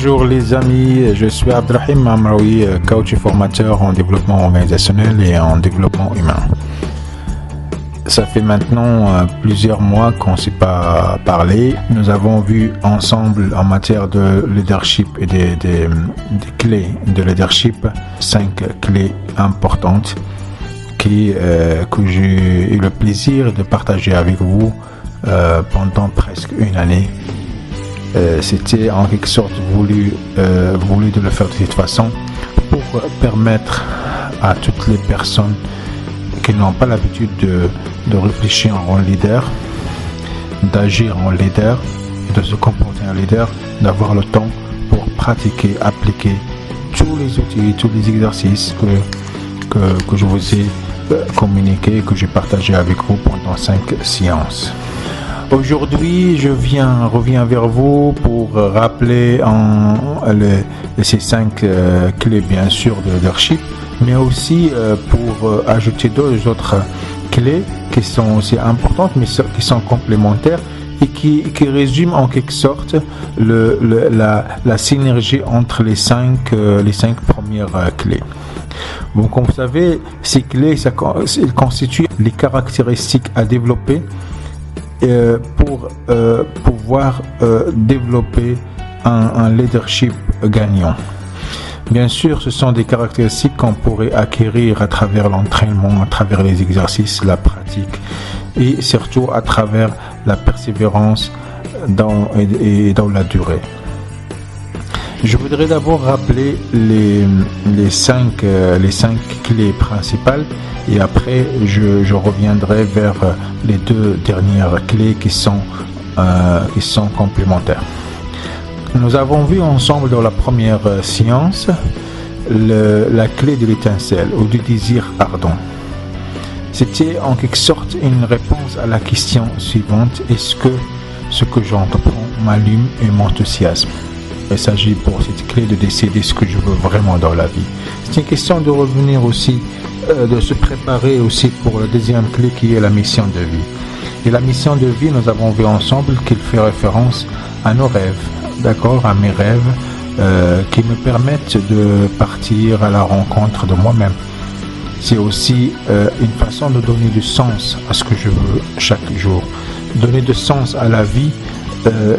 Bonjour les amis, je suis Abdrahim Mamraoui, coach et formateur en développement organisationnel et en développement humain. Ça fait maintenant plusieurs mois qu'on ne s'est pas parlé. Nous avons vu ensemble en matière de leadership et des clés de leadership, 5 clés importantes que j'ai eu le plaisir de partager avec vous pendant presque une année. C'était en quelque sorte voulu de le faire de cette façon pour permettre à toutes les personnes qui n'ont pas l'habitude de réfléchir en leader, d'agir en leader, de se comporter en leader, d'avoir le temps pour pratiquer, appliquer tous les outils, tous les exercices que je vous ai communiqués, que j'ai partagé avec vous pendant 5 séances. Aujourd'hui, je reviens vers vous pour rappeler ces 5 clés, bien sûr, de leadership, mais aussi pour ajouter 2 autres clés qui sont aussi importantes, mais qui sont complémentaires et qui résument en quelque sorte la synergie entre les 5 premières clés. Bon, comme vous savez, ces clés, elles constituent les caractéristiques à développer pour pouvoir développer un leadership gagnant. Bien sûr, ce sont des caractéristiques qu'on pourrait acquérir à travers l'entraînement, à travers les exercices, la pratique et surtout à travers la persévérance dans la durée. Je voudrais d'abord rappeler les 5 clés principales et après je reviendrai vers les 2 dernières clés qui sont complémentaires. Nous avons vu ensemble dans la première séance la clé de l'étincelle ou du désir ardent. C'était en quelque sorte une réponse à la question suivante: est-ce que ce que j'entreprends m'allume et m'enthousiasme? Il s'agit pour cette clé de décider ce que je veux vraiment dans la vie. C'est une question de revenir aussi, de se préparer aussi pour la deuxième clé qui est la mission de vie. Et la mission de vie, nous avons vu ensemble qu'il fait référence à nos rêves, d'accord, à mes rêves qui me permettent de partir à la rencontre de moi-même. C'est aussi une façon de donner du sens à ce que je veux chaque jour. Donner du sens à la vie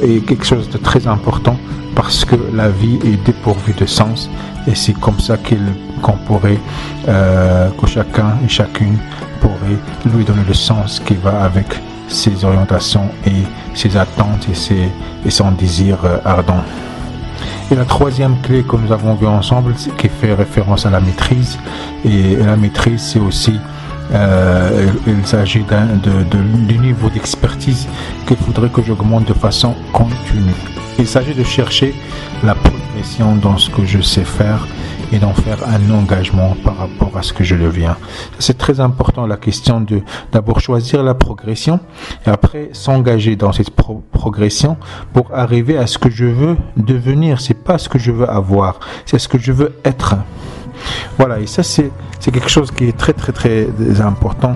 est quelque chose de très important parce que la vie est dépourvue de sens et c'est comme ça que chacun et chacune pourrait lui donner le sens qui va avec ses orientations et ses attentes et son désir ardent. Et la troisième clé que nous avons vue ensemble, qui fait référence à la maîtrise, et la maîtrise c'est aussi il s'agit du niveau d'expertise qu'il faudrait que j'augmente de façon continue. Il s'agit de chercher la progression dans ce que je sais faire et d'en faire un engagement par rapport à ce que je deviens. C'est très important, la question de d'abord choisir la progression et après s'engager dans cette progression pour arriver à ce que je veux devenir. C'est pas ce que je veux avoir, c'est ce que je veux être. Voilà, et ça c'est quelque chose qui est très très très important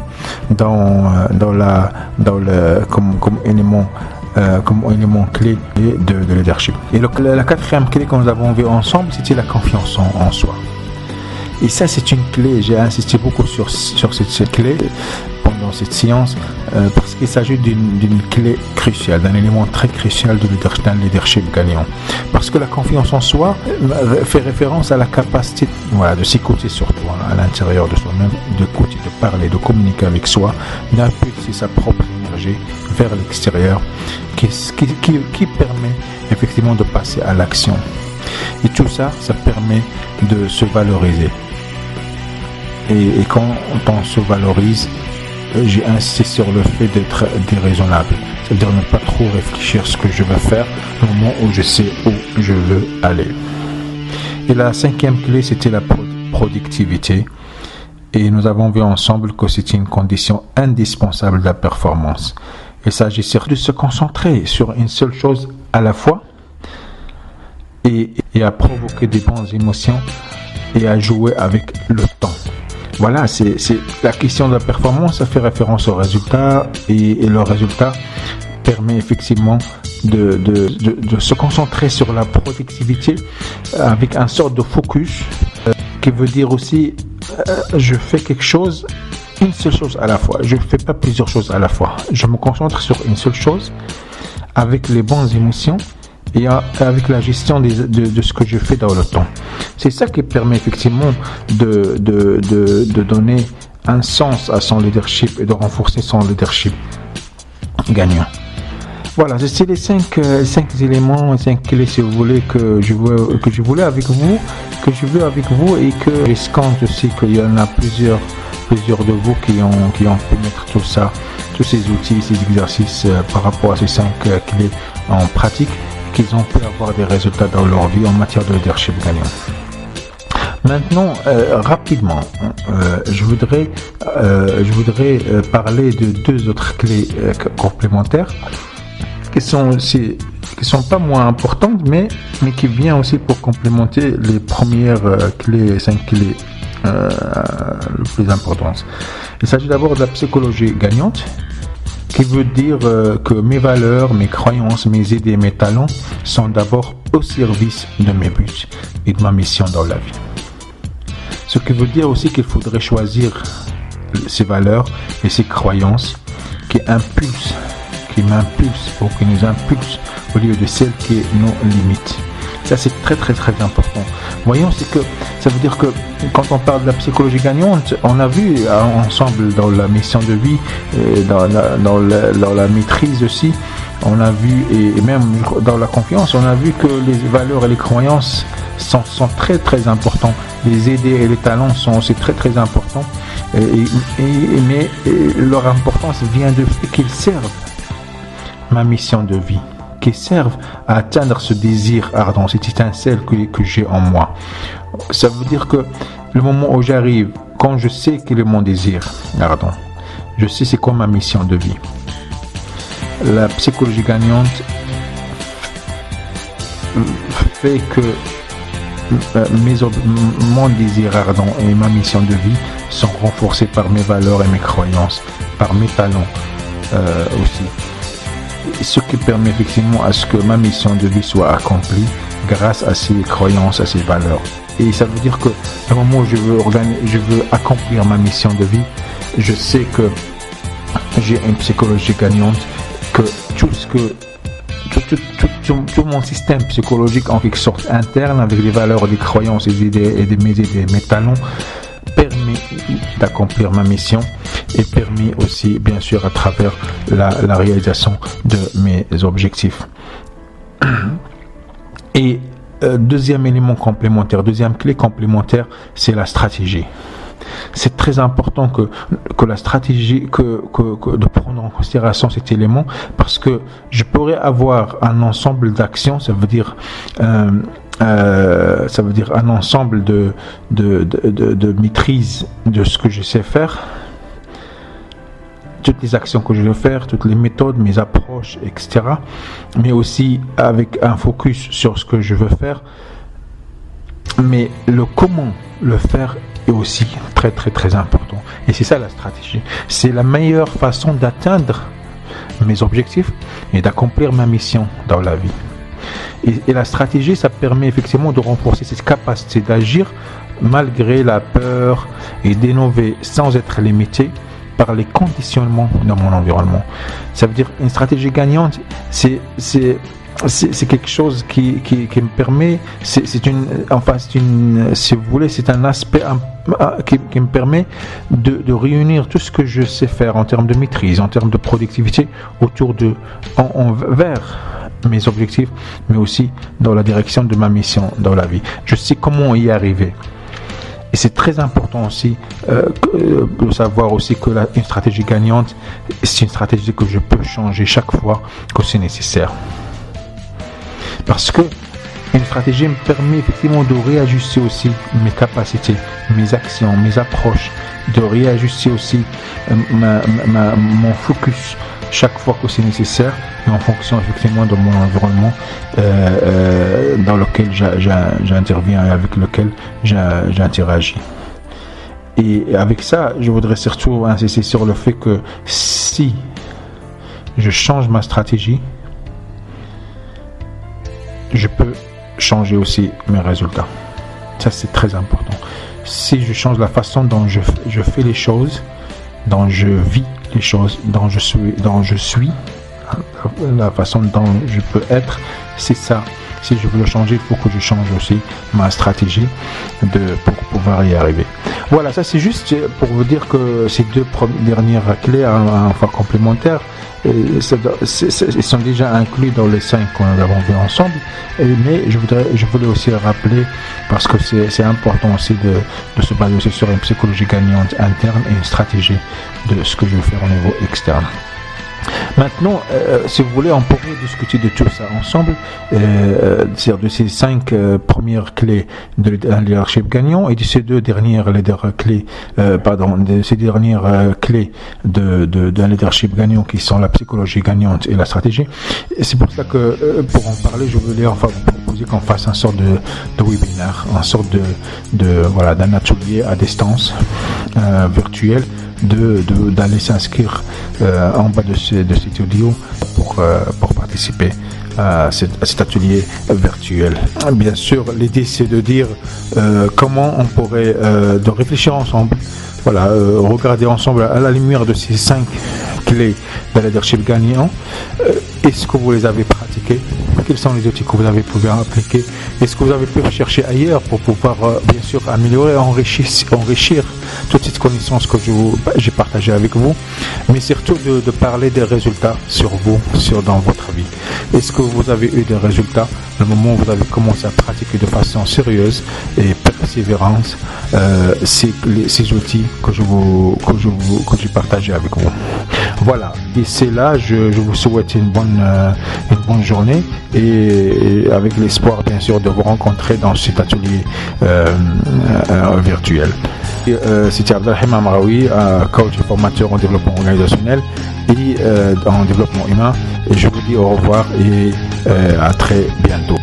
comme élément clé de leadership. Et la 4e clé que nous avons vue ensemble, c'était la confiance en soi. Et ça c'est une clé, j'ai insisté beaucoup sur cette clé pendant cette séance parce qu'il s'agit d'une clé cruciale, d'un élément très crucial d'un leadership gagnant. Parce que la confiance en soi fait référence à la capacité de s'écouter surtout à l'intérieur de soi-même, d'écouter, de parler, de communiquer avec soi, d'impulser sa propre énergie vers l'extérieur qui permet effectivement de passer à l'action. Et tout ça permet de se valoriser. Et quand on se valorise, j'ai insisté sur le fait d'être déraisonnable, c'est-à-dire ne pas trop réfléchir ce que je veux faire au moment où je sais où je veux aller. Et la 5e clé, c'était la productivité. Et nous avons vu ensemble que c'était une condition indispensable de la performance. Il s'agissait de se concentrer sur une seule chose à la fois et à provoquer des bonnes émotions et à jouer avec le temps. Voilà, c'est la question de la performance, ça fait référence au résultat et le résultat permet effectivement de se concentrer sur la productivité avec un sorte de focus qui veut dire aussi je fais quelque chose, une seule chose à la fois. Je ne fais pas plusieurs choses à la fois. Je me concentre sur une seule chose avec les bonnes émotions et avec la gestion de ce que je fais dans le temps. C'est ça qui permet effectivement de donner un sens à son leadership et de renforcer son leadership gagnant. Voilà, c'est les cinq éléments, 5 clés si vous voulez que je veux avec vous et que j'escompte aussi qu'il y en a plusieurs de vous qui ont pu mettre tout ça, tous ces outils, ces exercices par rapport à ces 5 clés en pratique, qu'ils ont pu avoir des résultats dans leur vie en matière de leadership gagnant. Maintenant, rapidement, je voudrais parler de 2 autres clés complémentaires qui sont pas moins importantes, mais qui viennent aussi pour complémenter les premières clés, 5 clés le plus importantes. Il s'agit d'abord de la psychologie gagnante, qui veut dire que mes valeurs, mes croyances, mes idées et mes talents sont d'abord au service de mes buts et de ma mission dans la vie. Ce qui veut dire aussi qu'il faudrait choisir ces valeurs et ces croyances qui m'impulsent ou qui nous impulsent au lieu de celles qui nous limitent. Ça, c'est très très très important. Voyons, c'est que ça veut dire que quand on parle de la psychologie gagnante, on a vu ensemble dans la mission de vie, dans la maîtrise aussi, on a vu, et même dans la confiance, on a vu que les valeurs et les croyances sont très très importants. Les idées et les talents sont aussi très très importants, mais leur importance vient du fait qu'ils servent ma mission de vie, qui servent à atteindre ce désir ardent, cette étincelle que j'ai en moi. Ça veut dire que le moment où j'arrive, quand je sais quel est mon désir ardent, je sais c'est quoi ma mission de vie. La psychologie gagnante fait que mon désir ardent et ma mission de vie sont renforcés par mes valeurs et mes croyances, par mes talents aussi. Ce qui permet effectivement à ce que ma mission de vie soit accomplie grâce à ces croyances, à ces valeurs. Et ça veut dire que au moment où je veux accomplir ma mission de vie, je sais que j'ai une psychologie gagnante, que tout mon système psychologique en quelque sorte interne, avec les valeurs, les croyances, les idées et mes talents, permet d'accomplir ma mission et permet aussi bien sûr à travers la réalisation de mes objectifs. Et deuxième élément complémentaire, deuxième clé complémentaire, c'est la stratégie. C'est très important que la stratégie, de prendre en considération cet élément, parce que je pourrais avoir un ensemble d'actions, ça veut dire un ensemble de maîtrise de ce que je sais faire, toutes les actions que je veux faire, toutes les méthodes, mes approches, etc. Mais aussi avec un focus sur ce que je veux faire. Mais le comment le faire est aussi très très très important. Et c'est ça la stratégie. C'est la meilleure façon d'atteindre mes objectifs et d'accomplir ma mission dans la vie. Et la stratégie, ça permet effectivement de renforcer cette capacité d'agir malgré la peur et d'innover sans être limité par les conditionnements dans mon environnement. Ça veut dire une stratégie gagnante, c'est quelque chose qui me permet, si vous voulez, c'est un aspect qui me permet de réunir tout ce que je sais faire en termes de maîtrise, en termes de productivité vers mes objectifs, mais aussi dans la direction de ma mission dans la vie. Je sais comment y arriver. Et c'est très important aussi de savoir aussi que une stratégie gagnante, c'est une stratégie que je peux changer chaque fois que c'est nécessaire. Parce que une stratégie me permet effectivement de réajuster aussi mes capacités, mes actions, mes approches, de réajuster aussi mon focus chaque fois que c'est nécessaire, et en fonction effectivement de mon environnement dans lequel j'interviens et avec lequel j'interagis. Et avec ça, je voudrais surtout insister sur le fait que si je change ma stratégie, je peux changer aussi mes résultats. Ça, c'est très important. Si je change la façon dont je fais les choses, dont je vis les choses, dont je suis, la façon dont je peux être, c'est ça. Si je veux le changer, il faut que je change aussi ma stratégie pour pouvoir y arriver. Voilà, ça c'est juste pour vous dire que ces deux dernières clés, enfin complémentaires, ils sont déjà inclus dans les 5 qu'on avons vu ensemble. Mais je voulais aussi rappeler, parce que c'est important aussi de se baser aussi sur une psychologie gagnante interne et une stratégie de ce que je veux faire au niveau externe. Maintenant, si vous voulez, on pourrait discuter de tout ça ensemble, c'est-à-dire de ces 5 premières clés d'un leadership gagnant et de ces deux dernières clés, de ces dernières clés d'un leadership gagnant qui sont la psychologie gagnante et la stratégie. Et c'est pour ça que, pour en parler, je voulais enfin vous proposer qu'on fasse une sorte de webinaire, une sorte d'un atelier à distance virtuel, d'aller s'inscrire en bas de cet audio pour participer à cet atelier virtuel. Bien sûr, l'idée c'est de dire comment on pourrait de réfléchir ensemble, regarder ensemble à la lumière de ces 5 clés de leadership gagnant. Est-ce que vous les avez pratiquées? Quels sont les outils que vous avez pu appliquer? Est-ce que vous avez pu chercher ailleurs pour pouvoir bien sûr améliorer, enrichir toutes ces connaissances que j'ai partagées avec vous, mais surtout de parler des résultats sur vous, dans votre vie. Est-ce que vous avez eu des résultats le moment où vous avez commencé à pratiquer de façon sérieuse et persévérance ces outils que j'ai partagés avec vous? Voilà, d'ici là, je vous souhaite une bonne journée et avec l'espoir bien sûr de vous rencontrer dans cet atelier virtuel. C'était Abdelrahim Amraoui, coach et formateur en développement organisationnel et en développement humain. Et je vous dis au revoir et à très bientôt.